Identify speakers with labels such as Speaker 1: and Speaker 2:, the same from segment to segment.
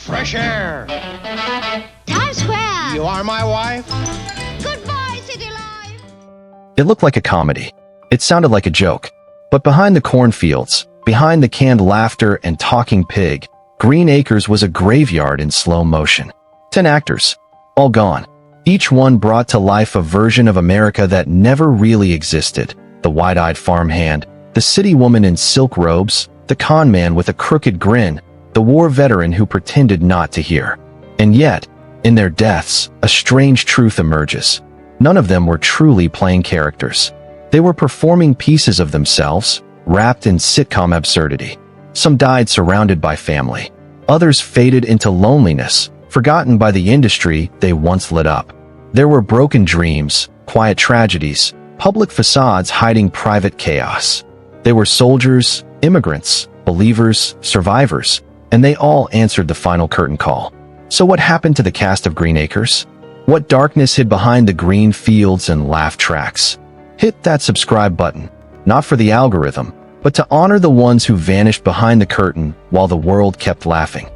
Speaker 1: Fresh air.
Speaker 2: Times Square.
Speaker 1: You are my wife.
Speaker 2: Goodbye, City Life.
Speaker 3: It looked like a comedy. It sounded like a joke. But behind the cornfields, behind the canned laughter and talking pig, Green Acres was a graveyard in slow motion. 10 actors, all gone. Each one brought to life a version of America that never really existed. The wide-eyed farmhand, the city woman in silk robes, the con man with a crooked grin, the war veteran who pretended not to hear. And yet, in their deaths, a strange truth emerges. None of them were truly playing characters. They were performing pieces of themselves, wrapped in sitcom absurdity. Some died surrounded by family. Others faded into loneliness, forgotten by the industry they once lit up. There were broken dreams, quiet tragedies, public facades hiding private chaos. They were soldiers, immigrants, believers, survivors, and they all answered the final curtain call. So what happened to the cast of Green Acres? What darkness hid behind the green fields and laugh tracks? Hit that subscribe button, not for the algorithm, but to honor the ones who vanished behind the curtain while the world kept laughing.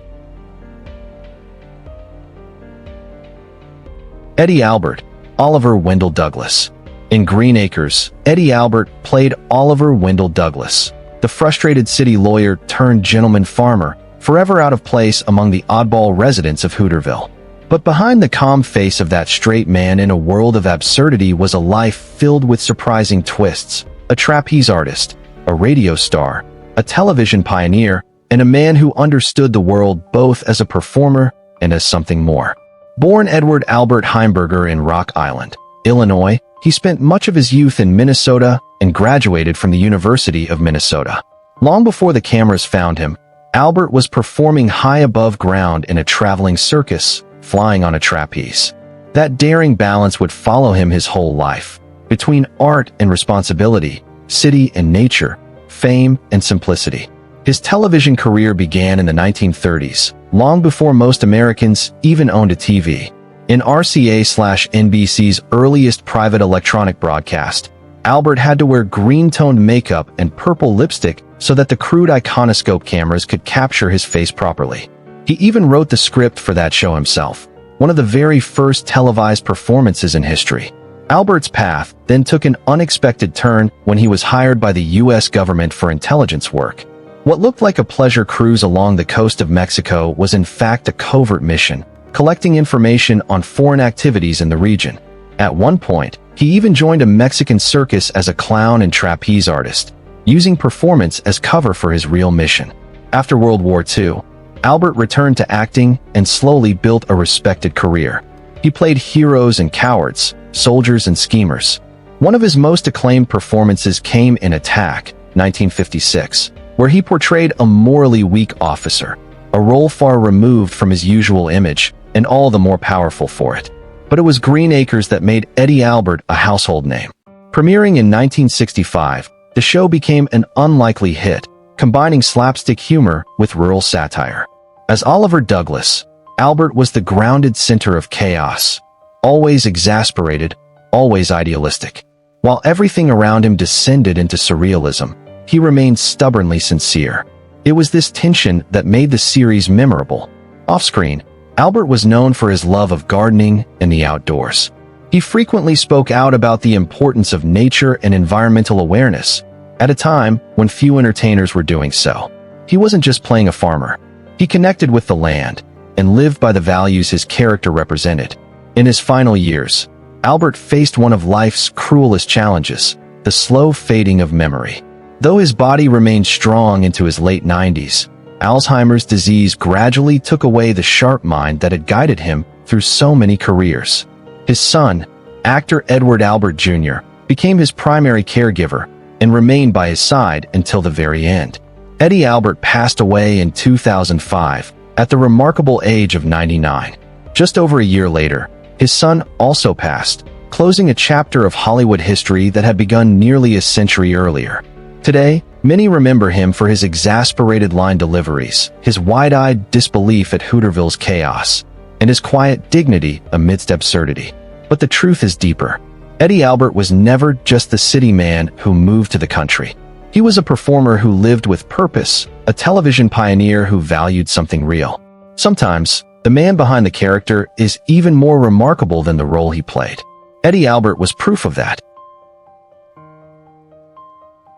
Speaker 3: Eddie Albert, Oliver Wendell Douglas. In Green Acres, Eddie Albert played Oliver Wendell Douglas, the frustrated city lawyer turned gentleman farmer, forever out of place among the oddball residents of Hooterville. But behind the calm face of that straight man in a world of absurdity was a life filled with surprising twists, a trapeze artist, a radio star, a television pioneer, and a man who understood the world both as a performer and as something more. Born Edward Albert Heimberger in Rock Island, Illinois, he spent much of his youth in Minnesota and graduated from the University of Minnesota. Long before the cameras found him, Albert was performing high above ground in a traveling circus, flying on a trapeze. That daring balance would follow him his whole life, between art and responsibility, city and nature, fame and simplicity. His television career began in the 1930s, long before most Americans even owned a TV. In RCA/NBC's earliest private electronic broadcast, Albert had to wear green-toned makeup and purple lipstick so that the crude iconoscope cameras could capture his face properly. He even wrote the script for that show himself, one of the very first televised performances in history. Albert's path then took an unexpected turn when he was hired by the U.S. government for intelligence work. What looked like a pleasure cruise along the coast of Mexico was in fact a covert mission, collecting information on foreign activities in the region. At one point, he even joined a Mexican circus as a clown and trapeze artist, using performance as cover for his real mission. After World War II, Albert returned to acting and slowly built a respected career. He played heroes and cowards, soldiers and schemers. One of his most acclaimed performances came in Attack, 1956, where he portrayed a morally weak officer, a role far removed from his usual image, and all the more powerful for it. But it was Green Acres that made Eddie Albert a household name. Premiering in 1965, the show became an unlikely hit, combining slapstick humor with rural satire. As Oliver Douglas, Albert was the grounded center of chaos, always exasperated, always idealistic. While everything around him descended into surrealism, he remained stubbornly sincere. It was this tension that made the series memorable. Off-screen, Albert was known for his love of gardening and the outdoors. He frequently spoke out about the importance of nature and environmental awareness, at a time when few entertainers were doing so. He wasn't just playing a farmer. He connected with the land and lived by the values his character represented. In his final years, Albert faced one of life's cruelest challenges, the slow fading of memory. Though his body remained strong into his late 90s, Alzheimer's disease gradually took away the sharp mind that had guided him through so many careers. His son, actor Edward Albert Jr., became his primary caregiver and remained by his side until the very end. Eddie Albert passed away in 2005 at the remarkable age of 99. Just over a year later, his son also passed, closing a chapter of Hollywood history that had begun nearly a century earlier. Today, many remember him for his exasperated line deliveries, his wide-eyed disbelief at Hooterville's chaos, and his quiet dignity amidst absurdity. But the truth is deeper. Eddie Albert was never just the city man who moved to the country. He was a performer who lived with purpose, a television pioneer who valued something real. Sometimes, the man behind the character is even more remarkable than the role he played. Eddie Albert was proof of that.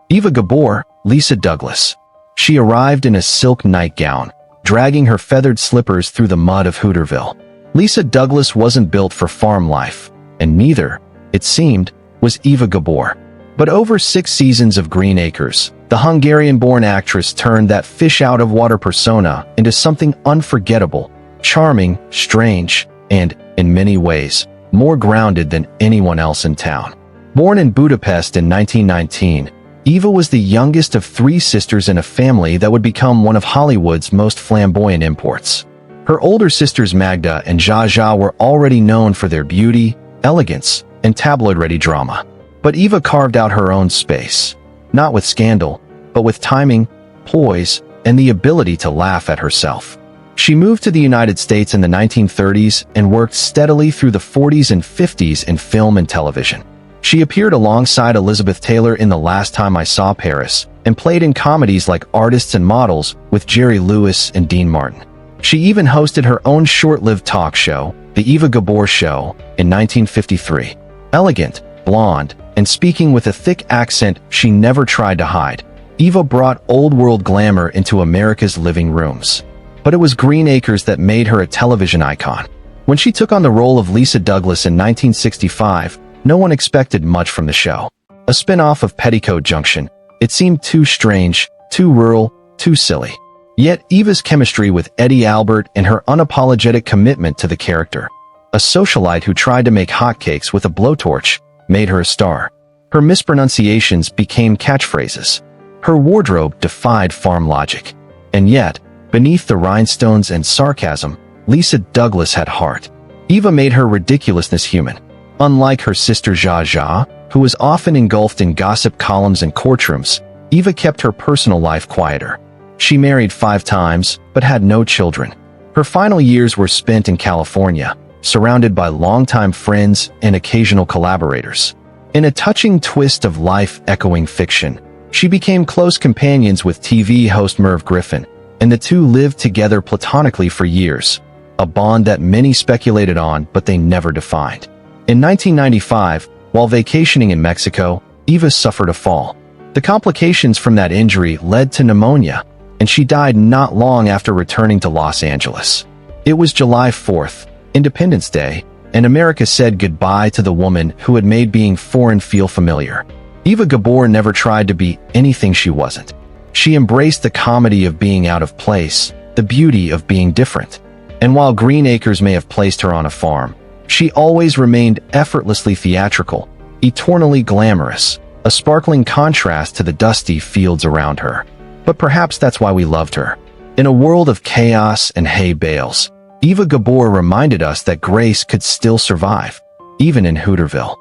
Speaker 3: Eva Gabor, Lisa Douglas. She arrived in a silk nightgown, dragging her feathered slippers through the mud of Hooterville. Lisa Douglas wasn't built for farm life, and neither, it seemed, was Eva Gabor. But over 6 seasons of Green Acres, the Hungarian-born actress turned that fish-out-of-water persona into something unforgettable, charming, strange, and, in many ways, more grounded than anyone else in town. Born in Budapest in 1919, Eva was the youngest of 3 sisters in a family that would become one of Hollywood's most flamboyant imports. Her older sisters Magda and Zsa Zsa were already known for their beauty, elegance, and tabloid-ready drama. But Eva carved out her own space, not with scandal, but with timing, poise, and the ability to laugh at herself. She moved to the United States in the 1930s and worked steadily through the 40s and 50s in film and television. She appeared alongside Elizabeth Taylor in The Last Time I Saw Paris and played in comedies like Artists and Models with Jerry Lewis and Dean Martin. She even hosted her own short-lived talk show, The Eva Gabor Show, in 1953. Elegant, blonde, and speaking with a thick accent she never tried to hide, Eva brought old-world glamour into America's living rooms. But it was Green Acres that made her a television icon. When she took on the role of Lisa Douglas in 1965, no one expected much from the show. A spin-off of Petticoat Junction, it seemed too strange, too rural, too silly. Yet Eva's chemistry with Eddie Albert and her unapologetic commitment to the character, a socialite who tried to make hotcakes with a blowtorch, made her a star. Her mispronunciations became catchphrases. Her wardrobe defied farm logic. And yet, beneath the rhinestones and sarcasm, Lisa Douglas had heart. Eva made her ridiculousness human. Unlike her sister Zsa Zsa, who was often engulfed in gossip columns and courtrooms, Eva kept her personal life quieter. She married 5 times, but had no children. Her final years were spent in California, surrounded by longtime friends and occasional collaborators. In a touching twist of life-echoing fiction, she became close companions with TV host Merv Griffin, and the two lived together platonically for years, a bond that many speculated on but they never defined. In 1995, while vacationing in Mexico, Eva suffered a fall. The complications from that injury led to pneumonia, and she died not long after returning to Los Angeles. It was July 4th, Independence Day, and America said goodbye to the woman who had made being foreign feel familiar. Eva Gabor never tried to be anything she wasn't. She embraced the comedy of being out of place, the beauty of being different. And while Green Acres may have placed her on a farm, she always remained effortlessly theatrical, eternally glamorous, a sparkling contrast to the dusty fields around her. But perhaps that's why we loved her. In a world of chaos and hay bales, Eva Gabor reminded us that grace could still survive, even in Hooterville.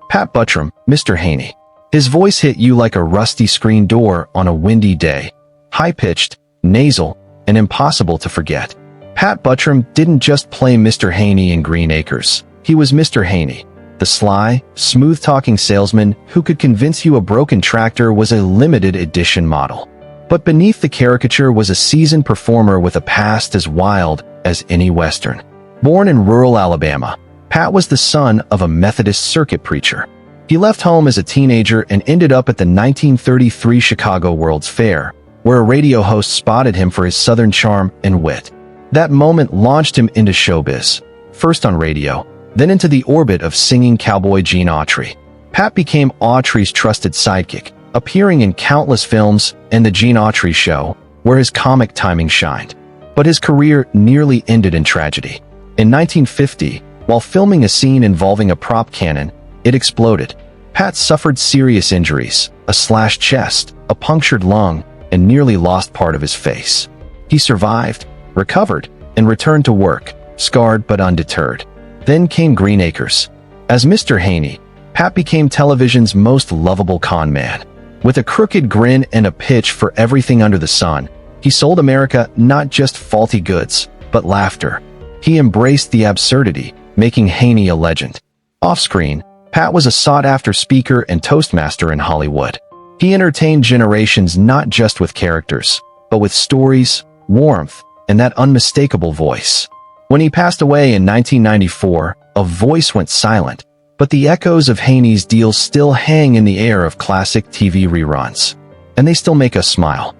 Speaker 3: Pat Butram, Mr. Haney. His voice hit you like a rusty screen door on a windy day, high-pitched, nasal, and impossible to forget. Pat Butram didn't just play Mr. Haney in Green Acres. He was Mr. Haney, the sly, smooth-talking salesman who could convince you a broken tractor was a limited edition model. But beneath the caricature was a seasoned performer with a past as wild as any Western. Born in rural Alabama, Pat was the son of a Methodist circuit preacher. He left home as a teenager and ended up at the 1933 Chicago World's Fair, where a radio host spotted him for his southern charm and wit. That moment launched him into showbiz, first on radio, then into the orbit of singing cowboy Gene Autry. Pat became Autry's trusted sidekick, appearing in countless films and The Gene Autry Show, where his comic timing shined. But his career nearly ended in tragedy. In 1950, while filming a scene involving a prop cannon, it exploded. Pat suffered serious injuries, a slashed chest, a punctured lung, and nearly lost part of his face. He survived, recovered, and returned to work, scarred but undeterred. Then came Green Acres. As Mr. Haney, Pat became television's most lovable con man. With a crooked grin and a pitch for everything under the sun, he sold America not just faulty goods, but laughter. He embraced the absurdity, making Haney a legend. Off-screen, Pat was a sought-after speaker and toastmaster in Hollywood. He entertained generations not just with characters, but with stories, warmth, and that unmistakable voice. When he passed away in 1994, a voice went silent, but the echoes of Haney's deal still hang in the air of classic TV reruns. And they still make us smile.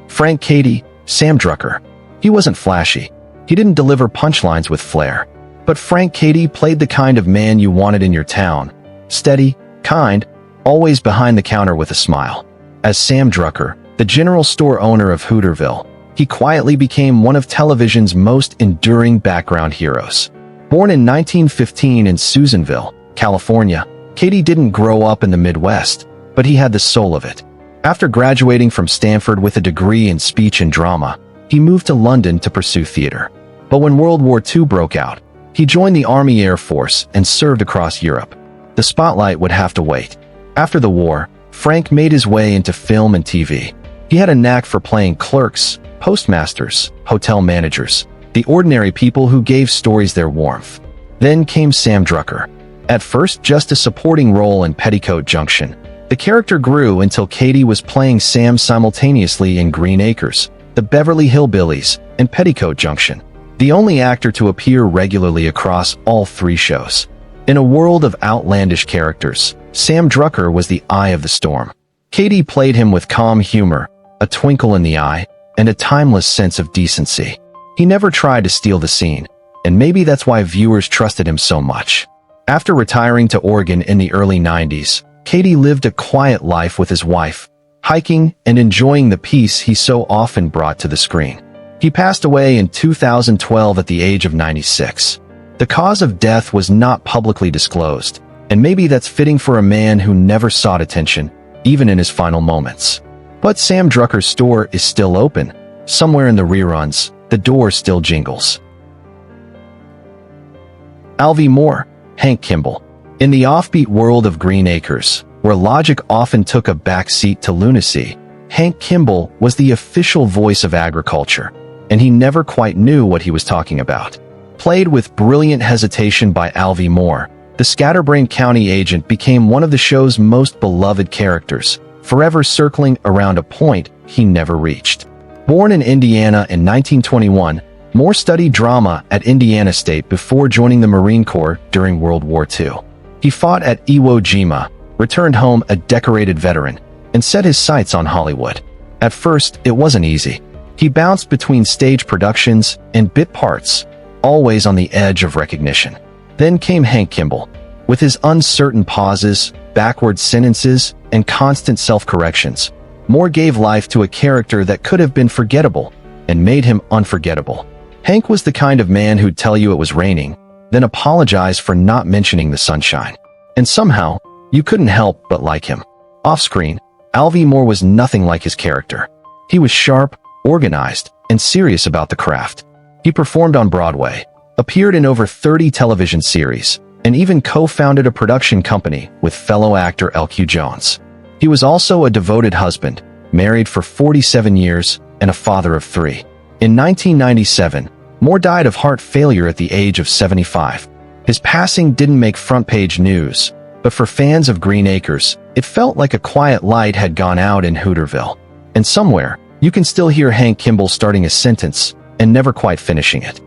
Speaker 3: Frank Katy, Sam Drucker. He wasn't flashy. He didn't deliver punchlines with flair. But Frank Katy played the kind of man you wanted in your town. Steady, kind, always behind the counter with a smile. As Sam Drucker, the general store owner of Hooterville, he quietly became one of television's most enduring background heroes. Born in 1915 in Susanville, California, Katy didn't grow up in the Midwest, but he had the soul of it. After graduating from Stanford with a degree in speech and drama, he moved to London to pursue theater. But when World War II broke out, he joined the Army Air Force and served across Europe. The spotlight would have to wait. After the war, Frank made his way into film and TV. He had a knack for playing clerks, postmasters, hotel managers, the ordinary people who gave stories their warmth. Then came Sam Drucker. At first just a supporting role in Petticoat Junction, the character grew until Katy was playing Sam simultaneously in Green Acres, The Beverly Hillbillies, and Petticoat Junction, the only actor to appear regularly across all three shows. In a world of outlandish characters, Sam Drucker was the eye of the storm. Katy played him with calm humor, a twinkle in the eye, and a timeless sense of decency. He never tried to steal the scene, and maybe that's why viewers trusted him so much. After retiring to Oregon in the early 90s, Katy lived a quiet life with his wife, hiking and enjoying the peace he so often brought to the screen. He passed away in 2012 at the age of 96. The cause of death was not publicly disclosed, and maybe that's fitting for a man who never sought attention, even in his final moments. But Sam Drucker's store is still open. Somewhere in the reruns, the door still jingles. Alvie Moore, Hank Kimball. In the offbeat world of Green Acres, where logic often took a backseat to lunacy, Hank Kimball was the official voice of agriculture, and he never quite knew what he was talking about. Played with brilliant hesitation by Alvie Moore, the scatterbrained county agent became one of the show's most beloved characters, forever circling around a point he never reached. Born in Indiana in 1921, Moore studied drama at Indiana State before joining the Marine Corps during World War II. He fought at Iwo Jima, returned home a decorated veteran, and set his sights on Hollywood. At first, it wasn't easy. He bounced between stage productions and bit parts, always on the edge of recognition. Then came Hank Kimball. With his uncertain pauses, backward sentences, and constant self-corrections, Moore gave life to a character that could have been forgettable and made him unforgettable. Hank was the kind of man who'd tell you it was raining, then apologize for not mentioning the sunshine. And somehow, you couldn't help but like him. Off-screen, Alvie Moore was nothing like his character. He was sharp, organized, and serious about the craft. He performed on Broadway, appeared in over 30 television series, and even co-founded a production company with fellow actor L.Q. Jones. He was also a devoted husband, married for 47 years, and a father of 3. In 1997, Moore died of heart failure at the age of 75. His passing didn't make front-page news, but for fans of Green Acres, it felt like a quiet light had gone out in Hooterville. And somewhere, you can still hear Hank Kimball starting a sentence and never quite finishing it.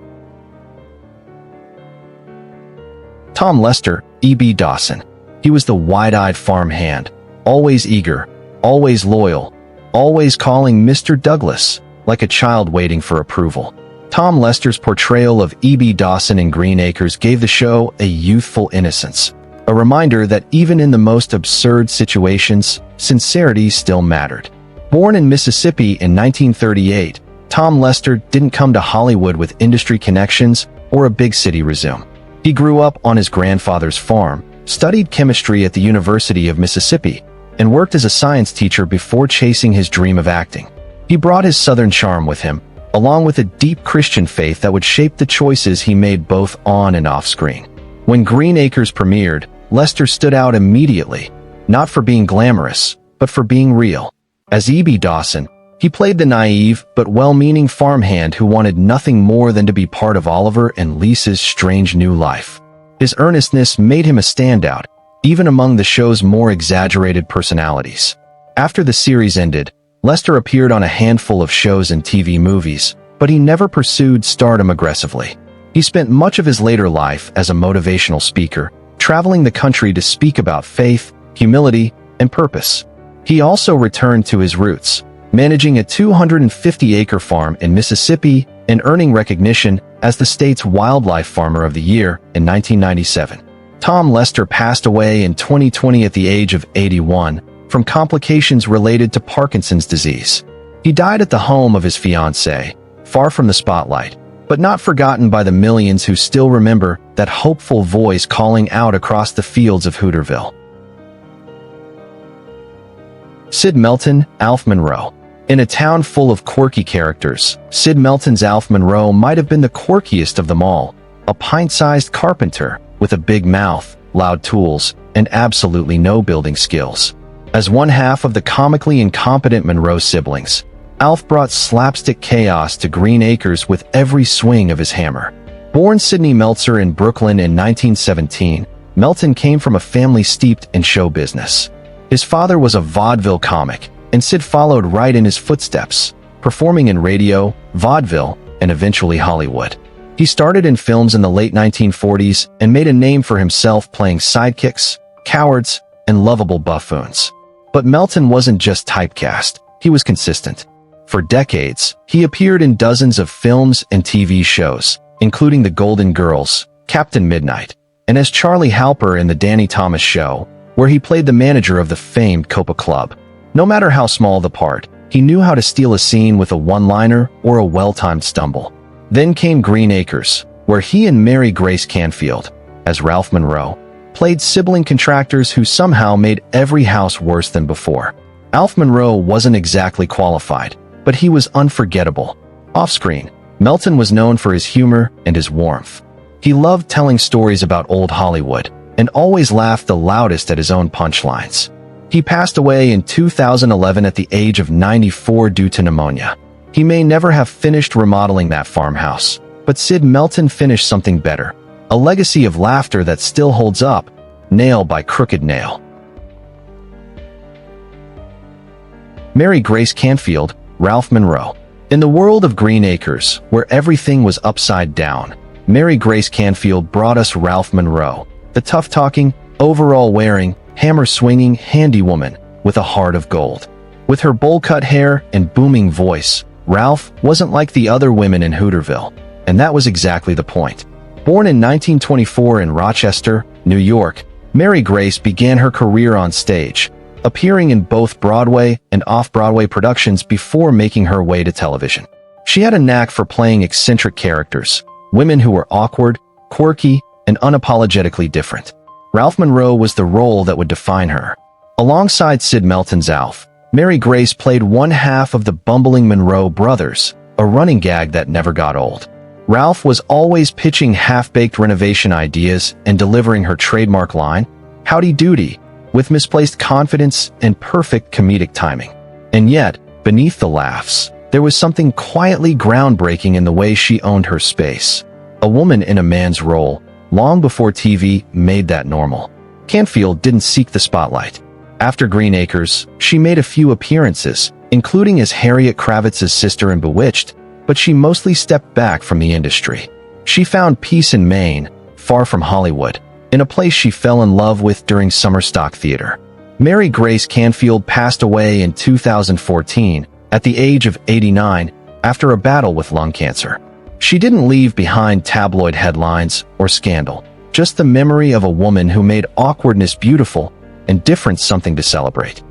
Speaker 3: Tom Lester, E.B. Dawson. He was the wide-eyed farm hand, always eager, always loyal, always calling Mr. Douglas, like a child waiting for approval. Tom Lester's portrayal of E.B. Dawson in Green Acres gave the show a youthful innocence, a reminder that even in the most absurd situations, sincerity still mattered. Born in Mississippi in 1938, Tom Lester didn't come to Hollywood with industry connections or a big city resume. He grew up on his grandfather's farm, studied chemistry at the University of Mississippi, and worked as a science teacher before chasing his dream of acting. He brought his Southern charm with him, along with a deep Christian faith that would shape the choices he made both on and off screen. When Green Acres premiered, Lester stood out immediately, not for being glamorous, but for being real. As E.B. Dawson, he played the naive but well-meaning farmhand who wanted nothing more than to be part of Oliver and Lisa's strange new life. His earnestness made him a standout, even among the show's more exaggerated personalities. After the series ended, Lester appeared on a handful of shows and TV movies, but he never pursued stardom aggressively. He spent much of his later life as a motivational speaker, traveling the country to speak about faith, humility, and purpose. He also returned to his roots, managing a 250-acre farm in Mississippi and earning recognition as the state's Wildlife Farmer of the Year in 1997. Tom Lester passed away in 2020 at the age of 81 from complications related to Parkinson's disease. He died at the home of his fiancée, far from the spotlight, but not forgotten by the millions who still remember that hopeful voice calling out across the fields of Hooterville. Sid Melton, Alvie Moore. In a town full of quirky characters, Sid Melton's Alvie Moore might have been the quirkiest of them all, a pint-sized carpenter with a big mouth, loud tools, and absolutely no building skills. As one half of the comically incompetent Monroe siblings, Alf brought slapstick chaos to Green Acres with every swing of his hammer. Born Sidney Meltzer in Brooklyn in 1917, Melton came from a family steeped in show business. His father was a vaudeville comic, and Sid followed right in his footsteps, performing in radio, vaudeville, and eventually Hollywood. He started in films in the late 1940s and made a name for himself playing sidekicks, cowards, and lovable buffoons. But Melton wasn't just typecast, he was consistent. For decades, he appeared in dozens of films and TV shows, including The Golden Girls, Captain Midnight, and as Charlie Halper in The Danny Thomas Show, where he played the manager of the famed Copa Club. No matter how small the part, he knew how to steal a scene with a one-liner or a well-timed stumble. Then came Green Acres, where he and Mary Grace Canfield, as Ralph Monroe, played sibling contractors who somehow made every house worse than before. Alvie Moore wasn't exactly qualified, but he was unforgettable. Off-screen, Melton was known for his humor and his warmth. He loved telling stories about old Hollywood, and always laughed the loudest at his own punchlines. He passed away in 2011 at the age of 94 due to pneumonia. He may never have finished remodeling that farmhouse, but Sid Melton finished something better. A legacy of laughter that still holds up, nail by crooked nail. Mary Grace Canfield, Ralph Monroe. In the world of Green Acres, where everything was upside down, Mary Grace Canfield brought us Ralph Monroe, the tough-talking, overall-wearing, hammer-swinging handy woman with a heart of gold. With her bowl-cut hair and booming voice, Ralph wasn't like the other women in Hooterville, and that was exactly the point. Born in 1924 in Rochester, New York, Mary Grace began her career on stage, appearing in both Broadway and off-Broadway productions before making her way to television. She had a knack for playing eccentric characters, women who were awkward, quirky, and unapologetically different. Ralph Monroe was the role that would define her. Alongside Sid Melton's Alf, Mary Grace played one half of the bumbling Monroe brothers, a running gag that never got old. Ralph was always pitching half-baked renovation ideas and delivering her trademark line, "Howdy doody," with misplaced confidence and perfect comedic timing. And yet, beneath the laughs, there was something quietly groundbreaking in the way she owned her space. A woman in a man's role, long before TV made that normal. Canfield didn't seek the spotlight. After Green Acres, she made a few appearances, including as Harriet Kravitz's sister in Bewitched, but she mostly stepped back from the industry. She found peace in Maine, far from Hollywood, in a place she fell in love with during summer stock theater. Mary Grace Canfield passed away in 2014 at the age of 89 after a battle with lung cancer. She didn't leave behind tabloid headlines or scandal, just the memory of a woman who made awkwardness beautiful and difference something to celebrate.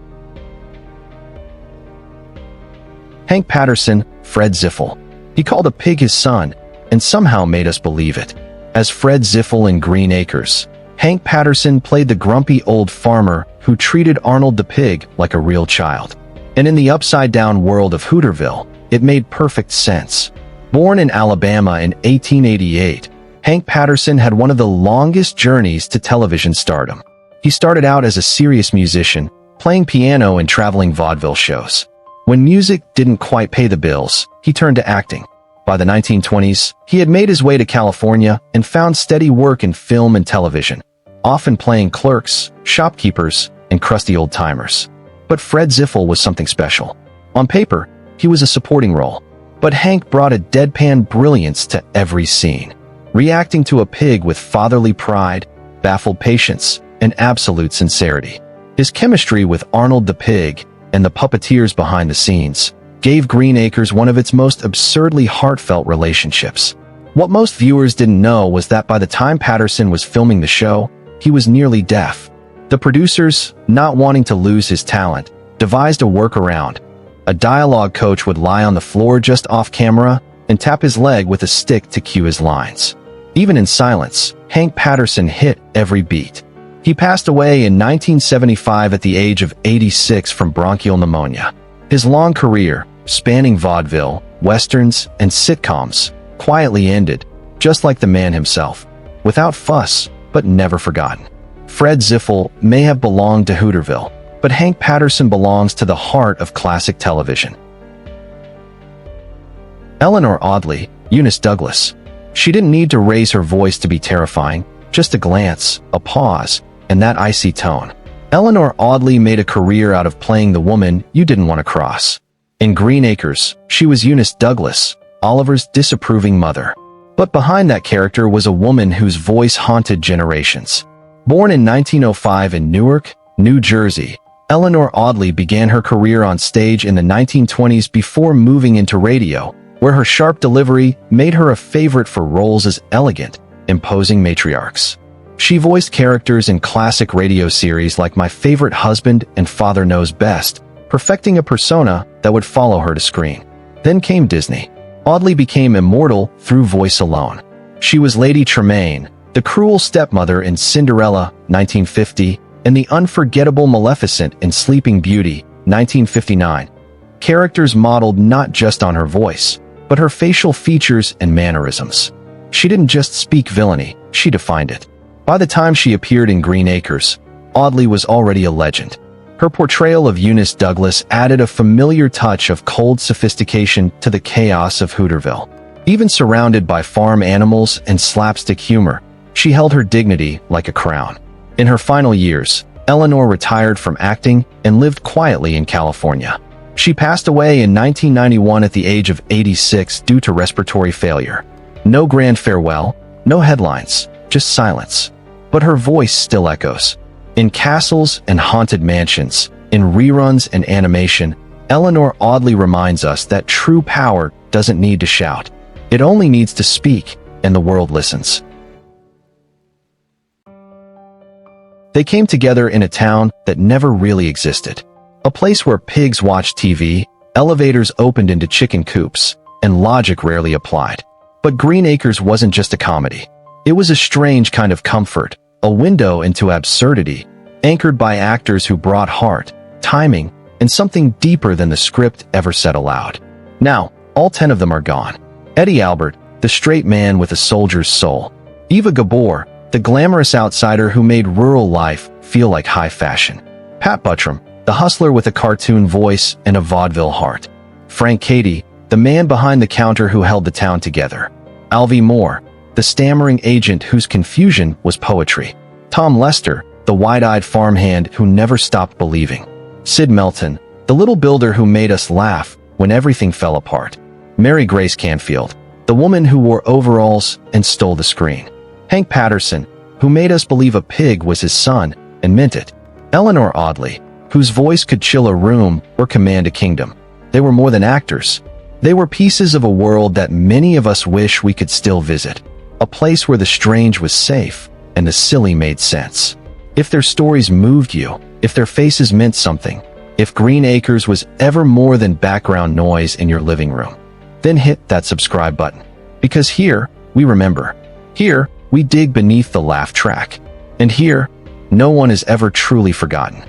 Speaker 3: Hank Patterson, Fred Ziffel. He called a pig his son, and somehow made us believe it. As Fred Ziffel in Green Acres, Hank Patterson played the grumpy old farmer who treated Arnold the pig like a real child. And in the upside-down world of Hooterville, it made perfect sense. Born in Alabama in 1888, Hank Patterson had one of the longest journeys to television stardom. He started out as a serious musician, playing piano in traveling vaudeville shows. When music didn't quite pay the bills, he turned to acting. By the 1920s, he had made his way to California and found steady work in film and television, often playing clerks, shopkeepers, and crusty old-timers. But Fred Ziffel was something special. On paper, he was a supporting role, but Hank brought a deadpan brilliance to every scene, reacting to a pig with fatherly pride, baffled patience, and absolute sincerity. His chemistry with Arnold the pig and the puppeteers behind the scenes gave Green Acres one of its most absurdly heartfelt relationships. What most viewers didn't know was that by the time Patterson was filming the show, he was nearly deaf. The producers, not wanting to lose his talent, devised a workaround. A dialogue coach would lie on the floor just off camera and tap his leg with a stick to cue his lines. Even in silence, Hank Patterson hit every beat. He passed away in 1975 at the age of 86 from bronchial pneumonia. His long career, spanning vaudeville, westerns, and sitcoms, quietly ended, just like the man himself, without fuss, but never forgotten. Fred Ziffel may have belonged to Hooterville, but Hank Patterson belongs to the heart of classic television. Eleanor Oddley, Eunice Douglas. She didn't need to raise her voice to be terrifying, just a glance, a pause, and that icy tone. Eleanor Oddley made a career out of playing the woman you didn't want to cross. In Green Acres, she was Eunice Douglas, Oliver's disapproving mother. But behind that character was a woman whose voice haunted generations. Born in 1905 in Newark, New Jersey, Eleanor Oddley began her career on stage in the 1920s before moving into radio, where her sharp delivery made her a favorite for roles as elegant, imposing matriarchs. She voiced characters in classic radio series like My Favorite Husband and Father Knows Best, perfecting a persona that would follow her to screen. Then came Disney. Oddley became immortal through voice alone. She was Lady Tremaine, the cruel stepmother in Cinderella, 1950, and the unforgettable Maleficent in Sleeping Beauty, 1959. Characters modeled not just on her voice, but her facial features and mannerisms. She didn't just speak villainy, she defined it. By the time she appeared in Green Acres, Oddley was already a legend. Her portrayal of Eunice Douglas added a familiar touch of cold sophistication to the chaos of Hooterville. Even surrounded by farm animals and slapstick humor, she held her dignity like a crown. In her final years, Eleanor retired from acting and lived quietly in California. She passed away in 1991 at the age of 86 due to respiratory failure. No grand farewell, no headlines, just silence. But her voice still echoes. In castles and haunted mansions, in reruns and animation, Eleanor Oddley reminds us that true power doesn't need to shout. It only needs to speak, and the world listens. They came together in a town that never really existed. A place where pigs watched TV, elevators opened into chicken coops, and logic rarely applied. But Green Acres wasn't just a comedy. It was a strange kind of comfort, a window into absurdity, anchored by actors who brought heart, timing, and something deeper than the script ever said aloud. Now, all 10 of them are gone. Eddie Albert, the straight man with a soldier's soul. Eva Gabor, the glamorous outsider who made rural life feel like high fashion. Pat Butram, the hustler with a cartoon voice and a vaudeville heart. Frank Katy, the man behind the counter who held the town together. Alvie Moore, the stammering agent whose confusion was poetry. Tom Lester, the wide-eyed farmhand who never stopped believing. Sid Melton, the little builder who made us laugh when everything fell apart. Mary Grace Canfield, the woman who wore overalls and stole the screen. Hank Patterson, who made us believe a pig was his son and meant it. Eleanor Oddley, whose voice could chill a room or command a kingdom. They were more than actors. They were pieces of a world that many of us wish we could still visit. A place where the strange was safe and the silly made sense. If their stories moved you, if their faces meant something, if Green Acres was ever more than background noise in your living room, then hit that subscribe button. Because here, we remember. Here, we dig beneath the laugh track. And here, no one is ever truly forgotten.